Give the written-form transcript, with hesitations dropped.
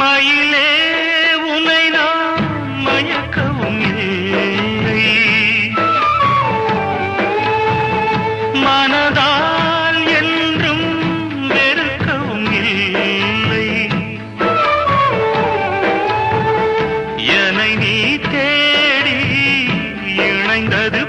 மயிலே உனை நான் மயக்கவும் இல்லை, மனதால் என்றும் வெறுக்கவும் இல்லை. என்னை நீ தேடி இணைந்தது